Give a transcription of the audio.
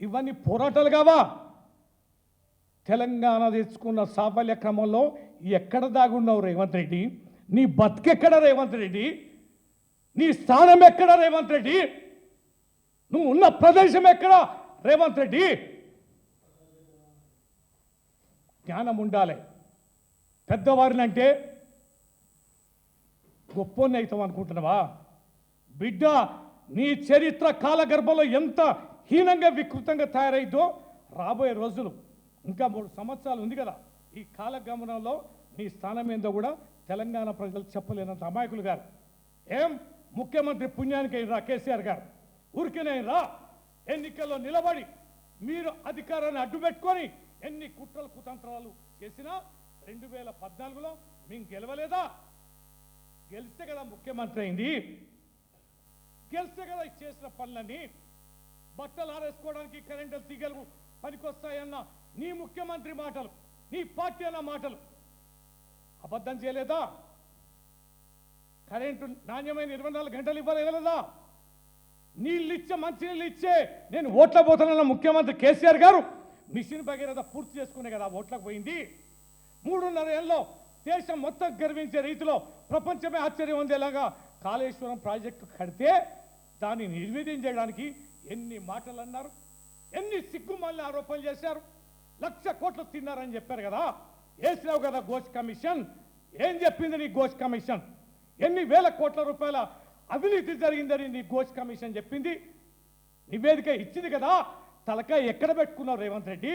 ఇవన్నీ పోరాటాలు కావా? తెలంగాణ తెచ్చుకున్న సాఫల్య క్రమంలో ఎక్కడ దాగున్నావు రేవంత్ రెడ్డి? నీ బతికెక్కడ రేవంత్ రెడ్డి? నీ స్థానం ఎక్కడ రేవంత్ రెడ్డి? నువ్వు ఉన్న ప్రదేశం ఎక్కడ రేవంత్ రెడ్డి? జ్ఞానం ఉండాలి. పెద్దవారిని అంటే గొప్పని అవుతాం అనుకుంటున్నావా? బిడ్డ, నీ చరిత్ర కాలగర్భంలో ఎంత హీనంగా వికృతంగా తయారైందో రాబోయే రోజులు ఇంకా 3 సంవత్సరాలు ఉంది కదా, ఈ కాలగమనంలో నీ స్థానం ఏందో కూడా తెలంగాణ ప్రజలు చెప్పలేనంత అమాయకులు గారు. ఏం ముఖ్యమంత్రి పుణ్యానికి అయినరా కేసీఆర్ గారు? ఊరికేనైనా ఎన్నికల్లో నిలబడి మీరు అధికారాన్ని అడ్డుపెట్టుకొని ఎన్ని కుట్రలు కుతంత్రాలు చేసినా 2014లో మేము గెలవలేదా? గెలిస్తే కదా ముఖ్యమంత్రి అయింది. గెలిస్తే కదా చేసిన పనులన్నీ. బట్టలు ఆరేసుకోవడానికి కరెంటు తీగలు పనికొస్తాయన్న నీ ముఖ్యమంత్రి మాటలు, నీ పార్టీ అన్న మాటలు అబద్ధం చేయలేదా? కరెంటు నాణ్యమైన 24 గంటలు ఇవ్వలేదా? నీళ్ళు ఇచ్చే, మంచినీళ్ళు ఇచ్చే నేను ఓట్ల పోతానన్న ముఖ్యమంత్రి కేసీఆర్ గారు మిషన్ భగీరథ పూర్తి చేసుకునే కదా ఓట్లకు పోయింది. 3.5 ఏళ్ళలో దేశం మొత్తం గర్వించే రీతిలో ప్రపంచమే ఆశ్చర్యం ఉండేలాగా కాళేశ్వరం ప్రాజెక్టు కడితే దాన్ని నిర్వీర్యం చేయడానికి ఎన్ని మాటలు అన్నారు, ఎన్ని సిగ్గుమాలిన ఆరోపణలు చేశారు. 1,00,000 కోట్లు తిన్నారని చెప్పారు కదా, వేసినావు కదా ఘోష్ కమిషన్. ఏం చెప్పింది నీ ఘోష్ కమిషన్? ఎన్ని వేల కోట్ల రూపాయల అవినీతి జరిగిందని నీ ఘోష్ కమిషన్ చెప్పింది. నివేదిక ఇచ్చింది కదా, తలకాయ ఎక్కడ పెట్టుకున్నావు రేవంత్ రెడ్డి?